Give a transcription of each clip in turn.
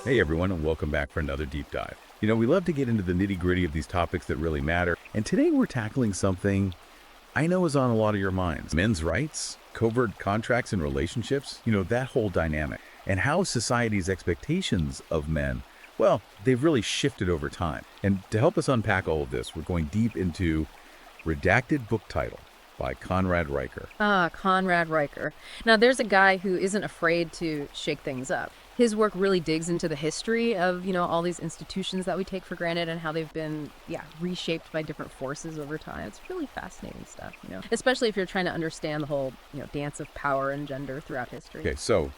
Hey everyone, and welcome back for another deep dive. We love to get into the nitty-gritty of these topics that really matter, and today we're tackling something I know is on a lot of your minds. Men's rights, covert contracts and relationships, that whole dynamic, and how society's expectations of men, well, they've really shifted over time. And to help us unpack all of this, we're going deep into Redacted Book Title by Conrad Riker. Conrad Riker. Now, there's a guy who isn't afraid to shake things up. His work really digs into the history of, all these institutions that we take for granted and how they've been, reshaped by different forces over time. It's really fascinating stuff, especially if you're trying to understand the whole, dance of power and gender throughout history. Okay, so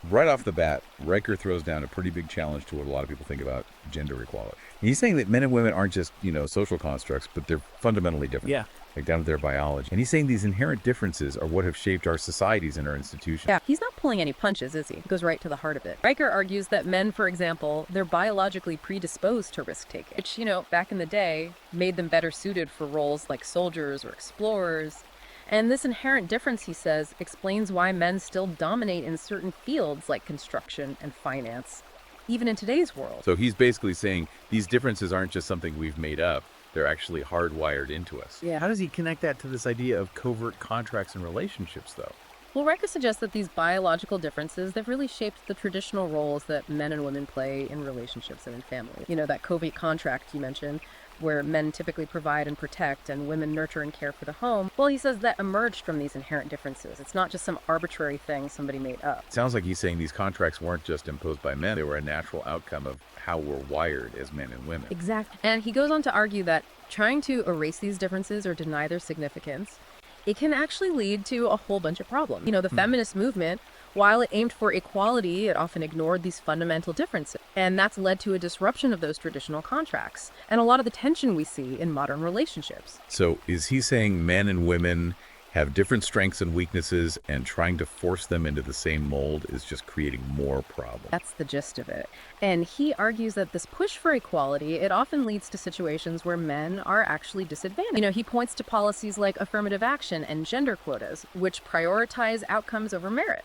right off the bat, Riker throws down a pretty big challenge to what a lot of people think about gender equality. He's saying that men and women aren't just, social constructs, but they're fundamentally different. Yeah. Like down to their biology. And he's saying these inherent differences are what have shaped our societies and our institutions. Yeah, he's not pulling any punches, is he? He goes right to the heart of it. Riker argues that men, for example, they're biologically predisposed to risk-taking, which, back in the day, made them better suited for roles like soldiers or explorers. And this inherent difference, he says, explains why men still dominate in certain fields like construction and finance, even in today's world. So he's basically saying these differences aren't just something we've made up. They're actually hardwired into us. Yeah. How does he connect that to this idea of covert contracts and relationships, though? Well, Riker suggests that these biological differences, they've really shaped the traditional roles that men and women play in relationships and in families. That covert contract you mentioned, where men typically provide and protect and women nurture and care for the home. Well, he says that emerged from these inherent differences. It's not just some arbitrary thing somebody made up. It sounds like he's saying these contracts weren't just imposed by men. They were a natural outcome of how we're wired as men and women. Exactly. And he goes on to argue that trying to erase these differences or deny their significance, it can actually lead to a whole bunch of problems. The feminist movement, while it aimed for equality, it often ignored these fundamental differences. And that's led to a disruption of those traditional contracts and a lot of the tension we see in modern relationships. So is he saying men and women have different strengths and weaknesses, and trying to force them into the same mold is just creating more problems? That's the gist of it. And he argues that this push for equality, it often leads to situations where men are actually disadvantaged. He points to policies like affirmative action and gender quotas, which prioritize outcomes over merit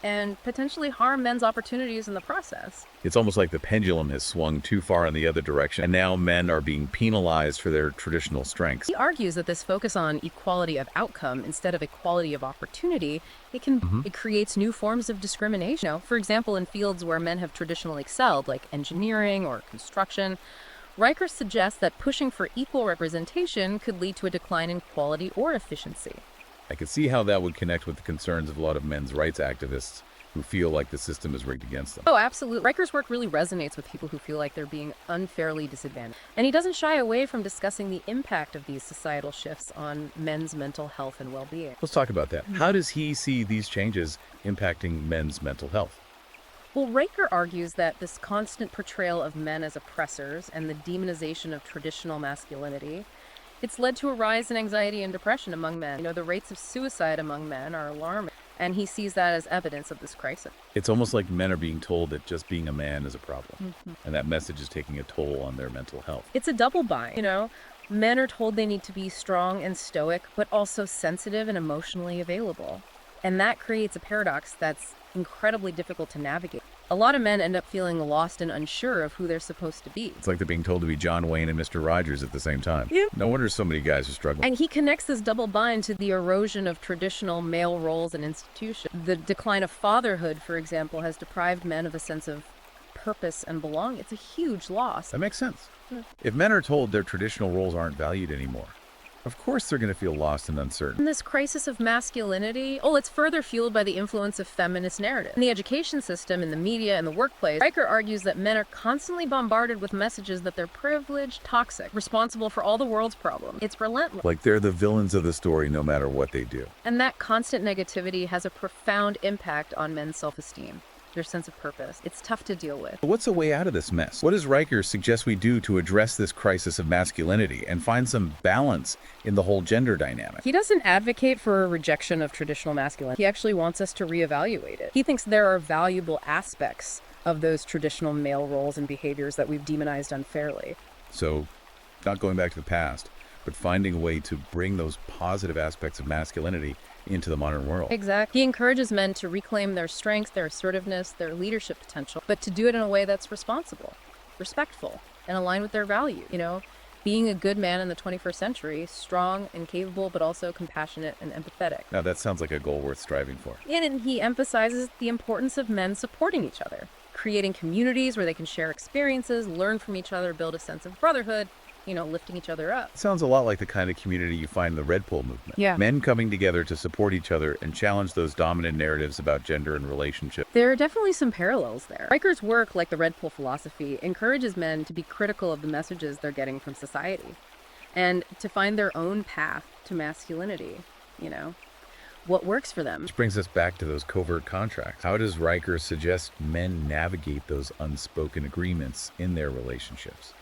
and potentially harm men's opportunities in the process. It's almost like the pendulum has swung too far in the other direction, and now men are being penalized for their traditional strengths. He argues that this focus on equality of outcome instead of equality of opportunity, it creates new forms of discrimination. For example, in fields where men have traditionally excelled, like engineering or construction, Riker suggests that pushing for equal representation could lead to a decline in quality or efficiency. I could see how that would connect with the concerns of a lot of men's rights activists who feel like the system is rigged against them. Oh, absolutely. Riker's work really resonates with people who feel like they're being unfairly disadvantaged. And he doesn't shy away from discussing the impact of these societal shifts on men's mental health and well-being. Let's talk about that. How does he see these changes impacting men's mental health? Well, Riker argues that this constant portrayal of men as oppressors and the demonization of traditional masculinity, it's led to a rise in anxiety and depression among men. The rates of suicide among men are alarming, and he sees that as evidence of this crisis. It's almost like men are being told that just being a man is a problem, and that message is taking a toll on their mental health. It's a double bind, Men are told they need to be strong and stoic, but also sensitive and emotionally available. And that creates a paradox that's incredibly difficult to navigate. A lot of men end up feeling lost and unsure of who they're supposed to be. It's like they're being told to be John Wayne and Mr. Rogers at the same time. Yeah. No wonder so many guys are struggling. And he connects this double bind to the erosion of traditional male roles and institutions. The decline of fatherhood, for example, has deprived men of a sense of purpose and belonging. It's a huge loss. That makes sense. If men are told their traditional roles aren't valued anymore, of course they're going to feel lost and uncertain. And this crisis of masculinity, it's further fueled by the influence of feminist narrative. In the education system, in the media, and the workplace, Riker argues that men are constantly bombarded with messages that they're privileged, toxic, responsible for all the world's problems. It's relentless. Like they're the villains of the story no matter what they do. And that constant negativity has a profound impact on men's self-esteem, their sense of purpose. It's tough to deal with. What's a way out of this mess? What does Riker suggest we do to address this crisis of masculinity and find some balance in the whole gender dynamic? He doesn't advocate for a rejection of traditional masculinity. He actually wants us to reevaluate it. He thinks there are valuable aspects of those traditional male roles and behaviors that we've demonized unfairly. So, not going back to the past, but finding a way to bring those positive aspects of masculinity into the modern world. Exactly. He encourages men to reclaim their strengths, their assertiveness, their leadership potential, but to do it in a way that's responsible, respectful, and aligned with their values. Being a good man in the 21st century, strong and capable, but also compassionate and empathetic. Now, that sounds like a goal worth striving for. And he emphasizes the importance of men supporting each other, creating communities where they can share experiences, learn from each other, build a sense of brotherhood, lifting each other up. It sounds a lot like the kind of community you find in the Red Pill movement. Yeah. Men coming together to support each other and challenge those dominant narratives about gender and relationship. There are definitely some parallels there. Riker's work, like the Red Pill philosophy, encourages men to be critical of the messages they're getting from society and to find their own path to masculinity, what works for them. Which brings us back to those covert contracts. How does Riker suggest men navigate those unspoken agreements in their relationships?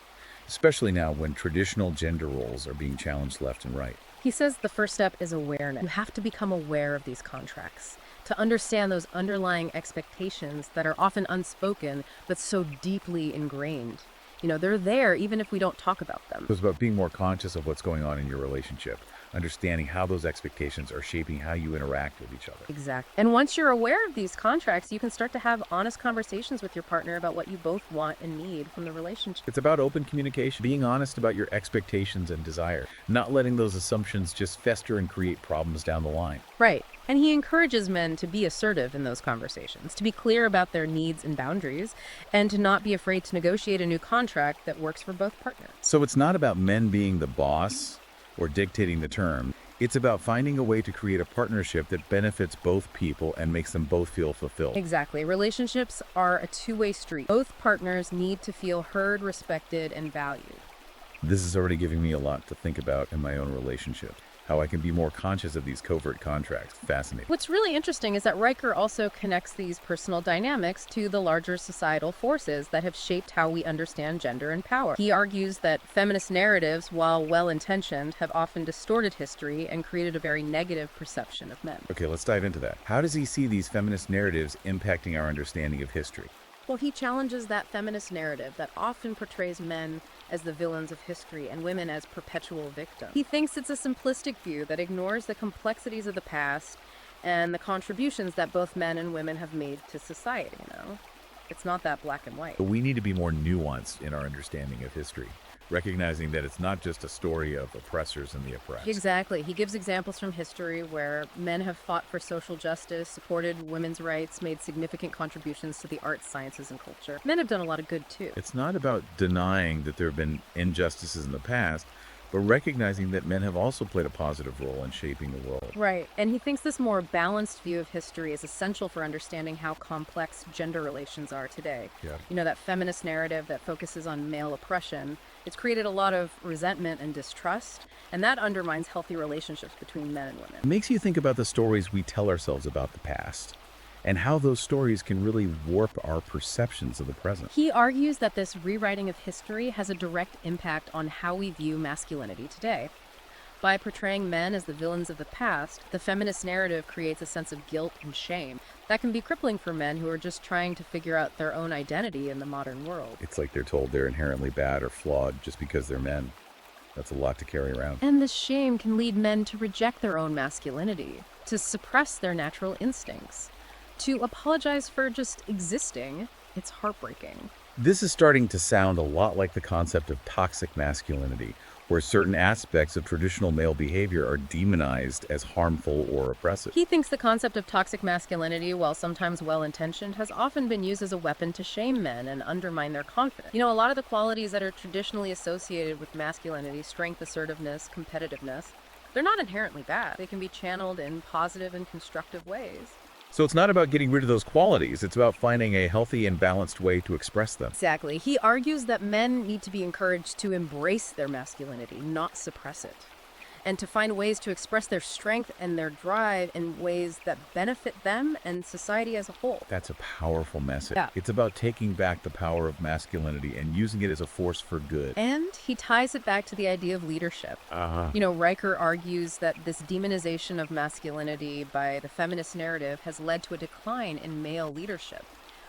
Especially now when traditional gender roles are being challenged left and right. He says the first step is awareness. You have to become aware of these contracts, to understand those underlying expectations that are often unspoken, but so deeply ingrained. They're there even if we don't talk about them. So it's about being more conscious of what's going on in your relationship, understanding how those expectations are shaping how you interact with each other. Exactly. And once you're aware of these contracts, you can start to have honest conversations with your partner about what you both want and need from the relationship. It's about open communication, being honest about your expectations and desire, not letting those assumptions just fester and create problems down the line. Right. And he encourages men to be assertive in those conversations, to be clear about their needs and boundaries, and to not be afraid to negotiate a new contract that works for both partners. So it's not about men being the boss or dictating the term. It's about finding a way to create a partnership that benefits both people and makes them both feel fulfilled. Exactly. Relationships are a two-way street. Both partners need to feel heard, respected, and valued. This is already giving me a lot to think about in my own relationship. How I can be more conscious of these covert contracts. Fascinating. What's really interesting is that Riker also connects these personal dynamics to the larger societal forces that have shaped how we understand gender and power. He argues that feminist narratives, while well-intentioned, have often distorted history and created a very negative perception of men. Okay, let's dive into that. How does he see these feminist narratives impacting our understanding of history? Well, he challenges that feminist narrative that often portrays men as the villains of history and women as perpetual victims. He thinks it's a simplistic view that ignores the complexities of the past and the contributions that both men and women have made to society, It's not that black and white. But we need to be more nuanced in our understanding of history, recognizing that it's not just a story of oppressors and the oppressed. Exactly. He gives examples from history where men have fought for social justice, supported women's rights, made significant contributions to the arts, sciences, and culture. Men have done a lot of good, too. It's not about denying that there have been injustices in the past, but recognizing that men have also played a positive role in shaping the world. Right. And he thinks this more balanced view of history is essential for understanding how complex gender relations are today. Yeah. That feminist narrative that focuses on male oppression, it's created a lot of resentment and distrust, and that undermines healthy relationships between men and women. It makes you think about the stories we tell ourselves about the past and how those stories can really warp our perceptions of the present. He argues that this rewriting of history has a direct impact on how we view masculinity today. By portraying men as the villains of the past, the feminist narrative creates a sense of guilt and shame that can be crippling for men who are just trying to figure out their own identity in the modern world. It's like they're told they're inherently bad or flawed just because they're men. That's a lot to carry around. And this shame can lead men to reject their own masculinity, to suppress their natural instincts, to apologize for just existing. It's heartbreaking. This is starting to sound a lot like the concept of toxic masculinity, where certain aspects of traditional male behavior are demonized as harmful or oppressive. He thinks the concept of toxic masculinity, while sometimes well-intentioned, has often been used as a weapon to shame men and undermine their confidence. A lot of the qualities that are traditionally associated with masculinity, strength, assertiveness, competitiveness, they're not inherently bad. They can be channeled in positive and constructive ways. So it's not about getting rid of those qualities. It's about finding a healthy and balanced way to express them. Exactly. He argues that men need to be encouraged to embrace their masculinity, not suppress it, and to find ways to express their strength and their drive in ways that benefit them and society as a whole. That's a powerful message. Yeah. It's about taking back the power of masculinity and using it as a force for good. And he ties it back to the idea of leadership. Riker argues that this demonization of masculinity by the feminist narrative has led to a decline in male leadership,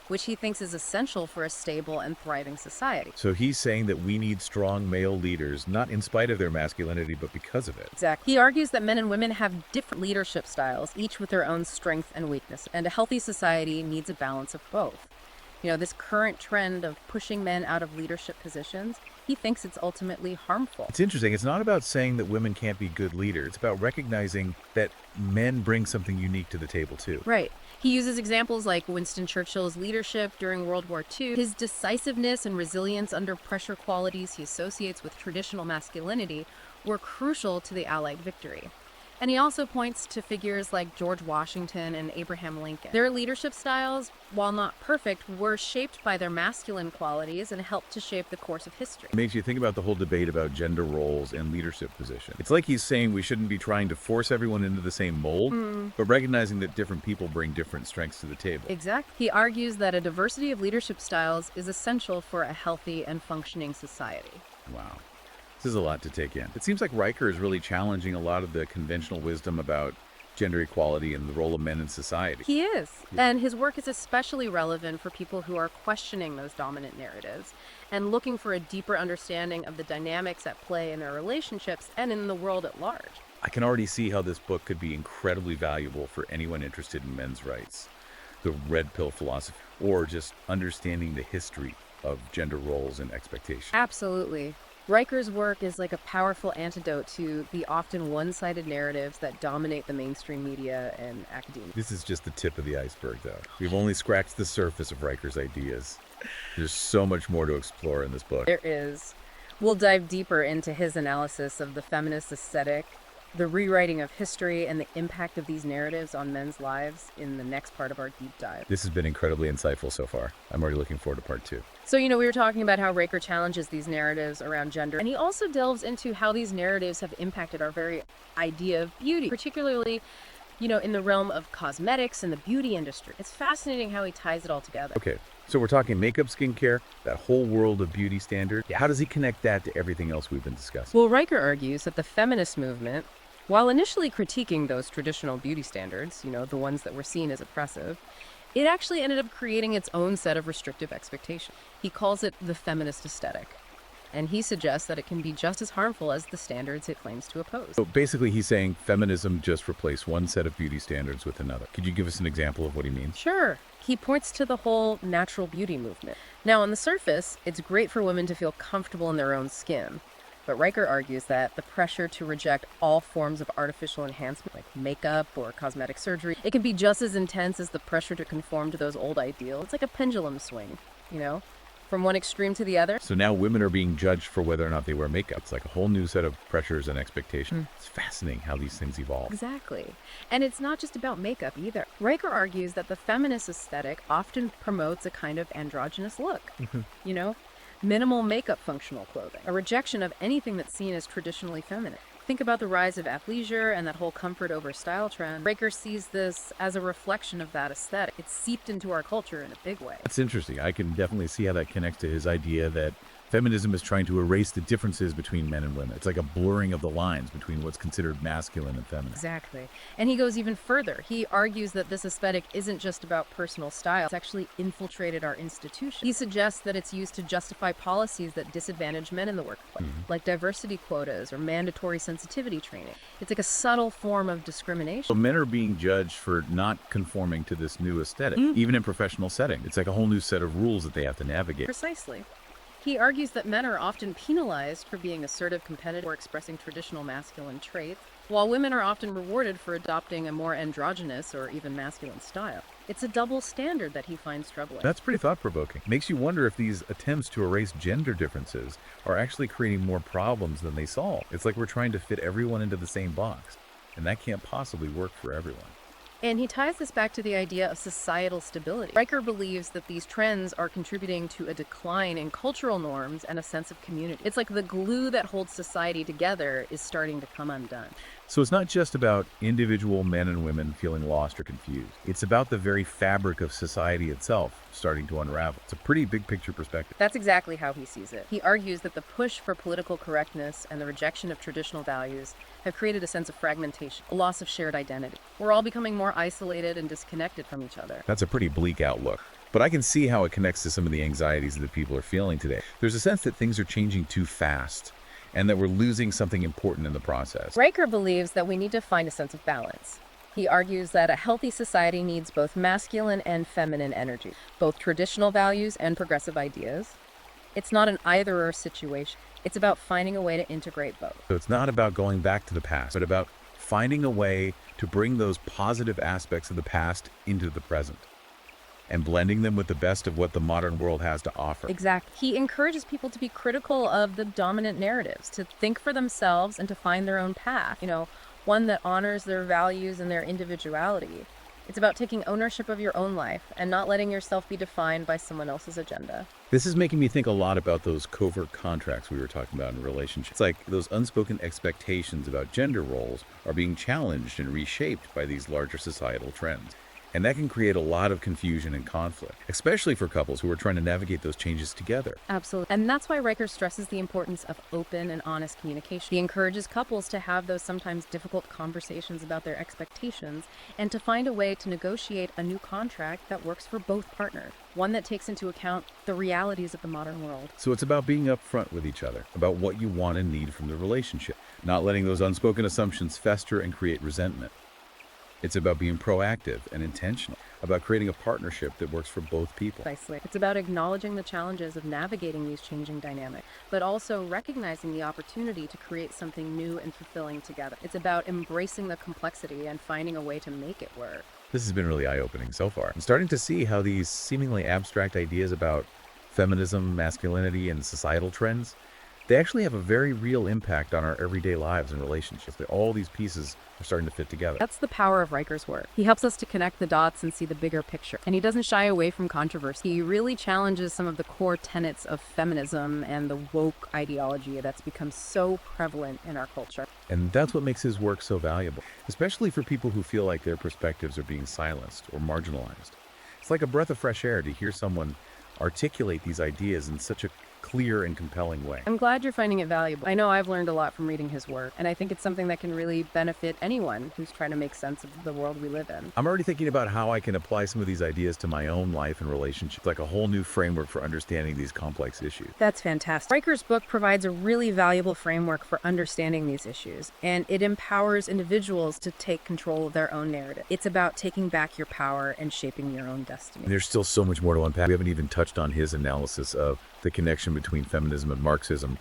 which he thinks is essential for a stable and thriving society. So he's saying that we need strong male leaders, not in spite of their masculinity, but because of it. Exactly. He argues that men and women have different leadership styles, each with their own strengths and weaknesses, and a healthy society needs a balance of both. This current trend of pushing men out of leadership positions, he thinks it's ultimately harmful. It's interesting. It's not about saying that women can't be good leaders. It's about recognizing that men bring something unique to the table, too. Right. He uses examples like Winston Churchill's leadership during World War II, his decisiveness and resilience under pressure qualities he associates with traditional masculinity were crucial to the Allied victory. And he also points to figures like George Washington and Abraham Lincoln. Their leadership styles, while not perfect, were shaped by their masculine qualities and helped to shape the course of history. It makes you think about the whole debate about gender roles and leadership position. It's like he's saying we shouldn't be trying to force everyone into the same mold, but recognizing that different people bring different strengths to the table. Exactly. He argues that a diversity of leadership styles is essential for a healthy and functioning society. Wow. This is a lot to take in. It seems like Riker is really challenging a lot of the conventional wisdom about gender equality and the role of men in society. He is. And his work is especially relevant for people who are questioning those dominant narratives and looking for a deeper understanding of the dynamics at play in their relationships and in the world at large. I can already see how this book could be incredibly valuable for anyone interested in men's rights, the red pill philosophy, or just understanding the history of gender roles and expectations. Absolutely. Riker's work is like a powerful antidote to the often one-sided narratives that dominate the mainstream media and academia. This is just the tip of the iceberg, though. We've only scratched the surface of Riker's ideas. There's so much more to explore in this book. There is. We'll dive deeper into his analysis of the feminist aesthetic, the rewriting of history, and the impact of these narratives on men's lives in the next part of our deep dive. This has been incredibly insightful so far. I'm already looking forward to part 2. So, we were talking about how Riker challenges these narratives around gender, and he also delves into how these narratives have impacted our very idea of beauty, particularly, in the realm of cosmetics and the beauty industry. It's fascinating how he ties it all together. Okay, so we're talking makeup, skincare, that whole world of beauty standard. How does he connect that to everything else we've been discussing? Well, Riker argues that the feminist movement, while initially critiquing those traditional beauty standards, the ones that were seen as oppressive, it actually ended up creating its own set of restrictive expectations. He calls it the feminist aesthetic, and he suggests that it can be just as harmful as the standards it claims to oppose. So basically he's saying feminism just replaced one set of beauty standards with another. Could you give us an example of what he means? Sure. He points to the whole natural beauty movement. Now, on the surface, it's great for women to feel comfortable in their own skin. But Riker argues that the pressure to reject all forms of artificial enhancement, like makeup or cosmetic surgery, it can be just as intense as the pressure to conform to those old ideals. It's like a pendulum swing, from one extreme to the other. So now women are being judged for whether or not they wear makeup. It's like a whole new set of pressures and expectations. It's fascinating how these things evolve. Exactly. And it's not just about makeup either. Riker argues that the feminist aesthetic often promotes a kind of androgynous look, minimal makeup functional clothing, a rejection of anything that's seen as traditionally feminine. Think about the rise of athleisure and that whole comfort over style trend. Riker sees this as a reflection of that aesthetic. It's seeped into our culture in a big way. That's interesting. I can definitely see how that connects to his idea that feminism is trying to erase the differences between men and women. It's like a blurring of the lines between what's considered masculine and feminine. Exactly. And he goes even further. He argues that this aesthetic isn't just about personal style. It's actually infiltrated our institutions. He suggests that it's used to justify policies that disadvantage men in the workplace, like diversity quotas or mandatory sensitivity training. It's like a subtle form of discrimination. So men are being judged for not conforming to this new aesthetic, even in professional setting. It's like a whole new set of rules that they have to navigate. Precisely. He argues that men are often penalized for being assertive, competitive, or expressing traditional masculine traits, while women are often rewarded for adopting a more androgynous or even masculine style. It's a double standard that he finds troubling. That's pretty thought-provoking. Makes you wonder if these attempts to erase gender differences are actually creating more problems than they solve. It's like we're trying to fit everyone into the same box, and that can't possibly work for everyone. And he ties this back to the idea of societal stability. Riker believes that these trends are contributing to a decline in cultural norms and a sense of community. It's like the glue that holds society together is starting to come undone. So it's not just about individual men and women feeling lost or confused. It's about the very fabric of society itself starting to unravel. It's a pretty big picture perspective. That's exactly how he sees it. He argues that the push for political correctness and the rejection of traditional values have created a sense of fragmentation, a loss of shared identity. We're all becoming more isolated and disconnected from each other. That's a pretty bleak outlook. But I can see how it connects to some of the anxieties that people are feeling today. There's a sense that things are changing too fast and that we're losing something important in the process. Riker believes that we need to find a sense of balance. He argues that a healthy society needs both masculine and feminine energy, both traditional values and progressive ideas. It's not an either-or situation. It's about finding a way to integrate both. So it's not about going back to the past, but about finding a way to bring those positive aspects of the past into the present and blending them with the best of what the modern world has to offer. Exactly. He encourages people to be critical of the dominant narratives, to think for themselves and to find their own path, one that honors their values and their individuality. It's about taking ownership of your own life and not letting yourself be defined by someone else's agenda. This is making me think a lot about those covert contracts we were talking about in relationships. It's like those unspoken expectations about gender roles are being challenged and reshaped by these larger societal trends. And that can create a lot of confusion and conflict, especially for couples who are trying to navigate those changes together. Absolutely. And that's why Riker stresses the importance of open and honest communication. He encourages couples to have those sometimes difficult conversations about their expectations and to find a way to negotiate a new contract that works for both partners, one that takes into account the realities of the modern world. So it's about being upfront with each other, about what you want and need from the relationship, not letting those unspoken assumptions fester and create resentment. It's about being proactive and intentional, about creating a partnership that works for both people. Precisely. It's about acknowledging the challenges of navigating these changing dynamics, but also recognizing the opportunity to create something new and fulfilling together. It's about embracing the complexity and finding a way to make it work. This has been really eye-opening so far. I'm starting to see how these seemingly abstract ideas about feminism, masculinity, and societal trends, they actually have a very real impact on our everyday lives and relationships. All these pieces are starting to fit together. That's the power of Riker's work. He helps us to connect the dots and see the bigger picture. And he doesn't shy away from controversy. He really challenges some of the core tenets of feminism and the woke ideology that's become so prevalent in our culture. And that's what makes his work so valuable, especially for people who feel like their perspectives are being silenced or marginalized. It's like a breath of fresh air to hear someone articulate these ideas in such a clear and compelling way. I'm glad you're finding it valuable. I know I've learned a lot from reading his work, and I think it's something that can really benefit anyone who's trying to make sense of the world we live in. I'm already thinking about how I can apply some of these ideas to my own life and relationships, like a whole new framework for understanding these complex issues. That's fantastic. Riker's book provides a really valuable framework for understanding these issues, and it empowers individuals to take control of their own narrative. It's about taking back your power and shaping your own destiny. There's still so much more to unpack. We haven't even touched on his analysis of the connection between feminism and Marxism,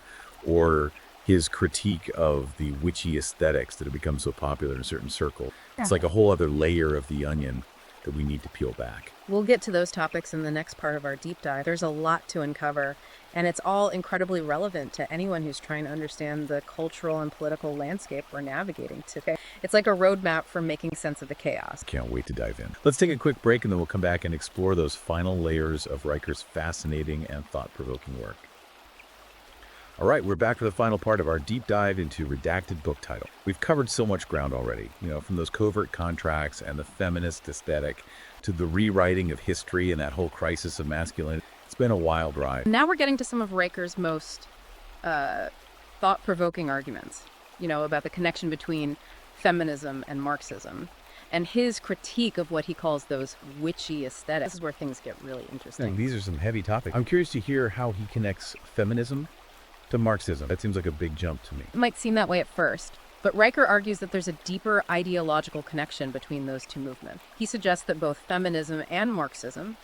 or his critique of the witchy aesthetics that have become so popular in a certain circle. It's like a whole other layer of the onion that we need to peel back. We'll get to those topics in the next part of our deep dive. There's a lot to uncover, and it's all incredibly relevant to anyone who's trying to understand the cultural and political landscape we're navigating today. It's like a roadmap for making sense of the chaos. Can't wait to dive in. Let's take a quick break and then we'll come back and explore those final layers of Riker's fascinating and thought-provoking work. All right, we're back for the final part of our deep dive into redacted book title. We've covered so much ground already, from those covert contracts and the feminist aesthetic to the rewriting of history and that whole crisis of masculinity. It's been a wild ride. Now we're getting to some of Riker's most thought-provoking arguments, about the connection between feminism and Marxism, and his critique of what he calls those witchy aesthetics. This is where things get really interesting. These are some heavy topics. I'm curious to hear how he connects feminism to Marxism. That seems like a big jump to me. It might seem that way at first, but Riker argues that there's a deeper ideological connection between those two movements. He suggests that both feminism and Marxism,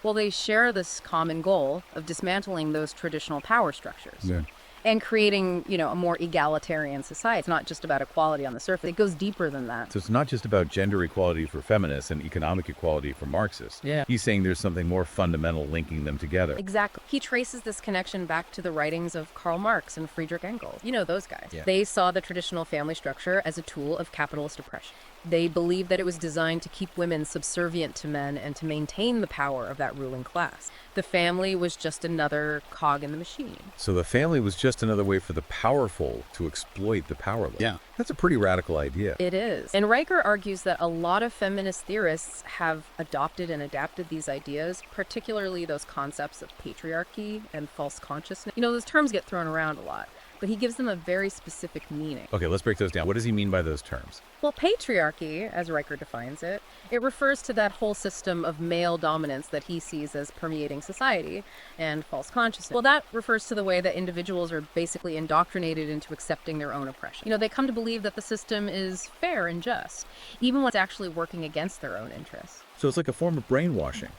they share this common goal of dismantling those traditional power structures. Yeah. And creating, a more egalitarian society. It's not just about equality on the surface. It goes deeper than that. So it's not just about gender equality for feminists and economic equality for Marxists. Yeah. He's saying there's something more fundamental linking them together. Exactly. He traces this connection back to the writings of Karl Marx and Friedrich Engels. Those guys. Yeah. They saw the traditional family structure as a tool of capitalist oppression. They believed that it was designed to keep women subservient to men and to maintain the power of that ruling class. The family was just another cog in the machine. So the family was just another way for the powerful to exploit the powerless. Yeah. That's a pretty radical idea. It is. And Riker argues that a lot of feminist theorists have adopted and adapted these ideas, particularly those concepts of patriarchy and false consciousness. Those terms get thrown around a lot. but he gives them a very specific meaning. Okay, let's break those down. What does he mean by those terms? Well, patriarchy, as Riker defines it, it refers to that whole system of male dominance that he sees as permeating society and false consciousness. Well, that refers to the way that individuals are basically indoctrinated into accepting their own oppression. You know, they come to believe that the system is fair and just, even when it's actually working against their own interests. So it's like a form of brainwashing,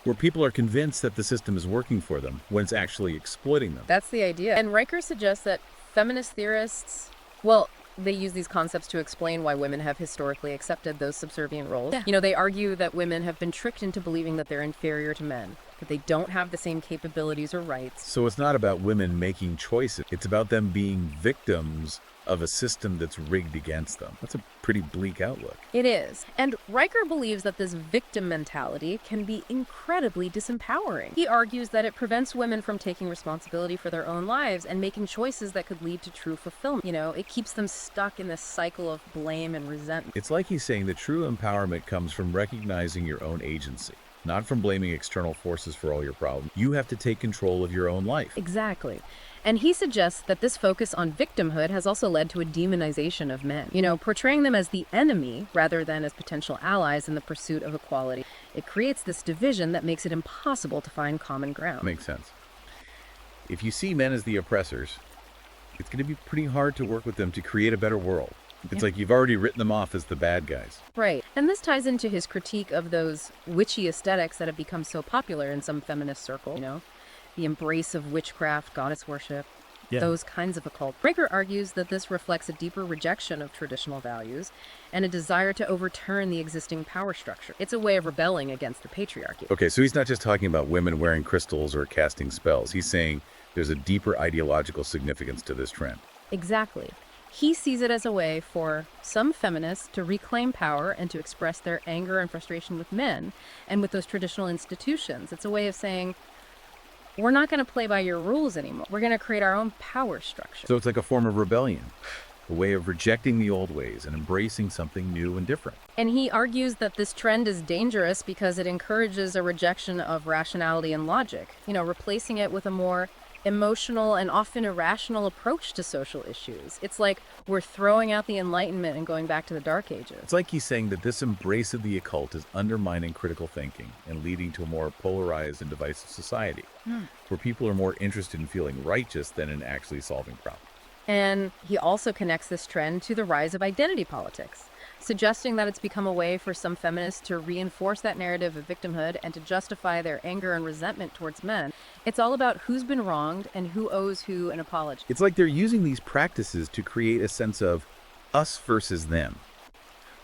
where people are convinced that the system is working for them when it's actually exploiting them. That's the idea. And Riker suggests that feminist theorists, well, they use these concepts to explain why women have historically accepted those subservient roles. Yeah. You know, they argue that women have been tricked into believing that they're inferior to men, that they don't have the same capabilities or rights. So it's not about women making choices. It's about them being victims of a system that's rigged against them. That's a pretty bleak outlook. It is. And Riker believes that this victim mentality can be incredibly disempowering. He argues that it prevents women from taking responsibility for their own lives and making choices that could lead to true fulfillment. You know, it keeps them stuck in this cycle of blame and resentment. It's like he's saying that true empowerment comes from recognizing your own agency, not from blaming external forces for all your problems. You have to take control of your own life. Exactly. And he suggests that this focus on victimhood has also led to a demonization of men, you know, portraying them as the enemy rather than as potential allies in the pursuit of equality. It creates this division that makes it impossible to find common ground. Makes sense. If you see men as the oppressors, it's going to be pretty hard to work with them to create a better world. It's like you've already written them off as the bad guys. Right. And this ties into his critique of those witchy aesthetics that have become so popular in some feminist circles, you know? The embrace of witchcraft, goddess worship, those kinds of occult. Riker argues that this reflects a deeper rejection of traditional values and a desire to overturn the existing power structure. It's a way of rebelling against the patriarchy. Okay, so he's not just talking about women wearing crystals or casting spells. He's saying there's a deeper ideological significance to this trend. Exactly. He sees it as a way for some feminists to reclaim power and to express their anger and frustration with men and with those traditional institutions. It's a way of saying, we're not going to play by your rules anymore. We're going to create our own power structure. So it's like a form of rebellion, a way of rejecting the old ways and embracing something new and different. And he argues that this trend is dangerous because it encourages a rejection of rationality and logic, you know, replacing it with a more emotional and often irrational approach to social issues. It's like we're throwing out the Enlightenment and going back to the Dark Ages. It's like he's saying that this embrace of the occult is undermining critical thinking and leading to a more polarized and divisive society, where people are more interested in feeling righteous than in actually solving problems. And he also connects this trend to the rise of identity politics, suggesting that it's become a way for some feminists to reinforce that narrative of victimhood and to justify their anger and resentment towards men. It's all about who's been wronged and who owes who an apology. It's like they're using these practices to create a sense of us versus them,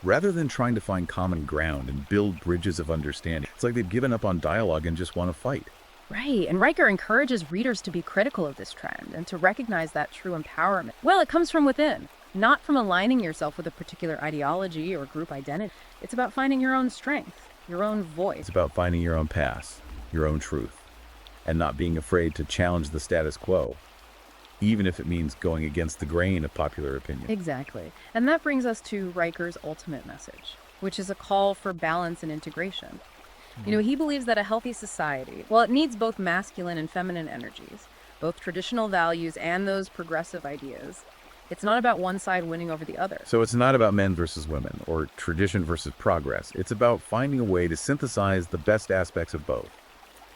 rather than trying to find common ground and build bridges of understanding. It's like they've given up on dialogue and just want to fight. Right, and Riker encourages readers to be critical of this trend and to recognize that true empowerment. Well, it comes from within, not from aligning yourself with a particular ideology or group identity. It's about finding your own strength, your own voice. It's about finding your own path, your own truth, and not being afraid to challenge the status quo, even if it means going against the grain of popular opinion. Exactly. And that brings us to Riker's ultimate message, which is a call for balance and integration. You know, he believes that a healthy society, well, it needs both masculine and feminine energies, both traditional values and those progressive ideas. It's not about one side winning over the other. So it's not about men versus women or tradition versus progress. It's about finding a way to synthesize the best aspects of both,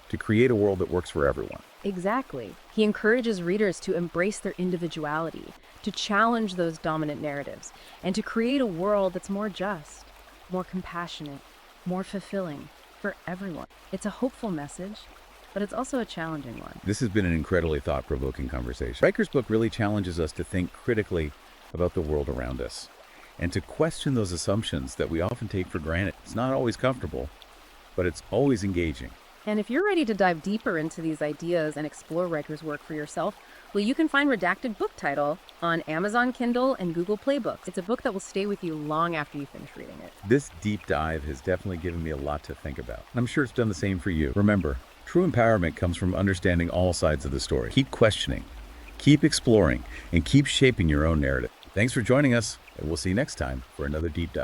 to create a world that works for everyone. Exactly. He encourages readers to embrace their individuality, to challenge those dominant narratives, and to create a world that's more just, more compassionate, more fulfilling for everyone. It's a hopeful message, but it's also a challenging one. This has been an incredibly thought-provoking conversation. Riker's book really challenges us to think critically about the world around us and to question those assumptions that we often take for granted. It's not always comfortable, but it's always engaging. And if you're ready to dive deeper into these ideas and explore Riker's work for yourself, well, you can find Redacted Book Title on Amazon Kindle and Google Play Books. It's a book that will stay with you long after you finish reading it. This deep dive has definitely given me a lot to think about. And I'm sure it's done the same for you. Remember, true empowerment comes from understanding all sides of the story. Keep questioning, keep exploring, and keep shaping your own narrative. Thanks for joining us, and we'll see you next time for another deep dive.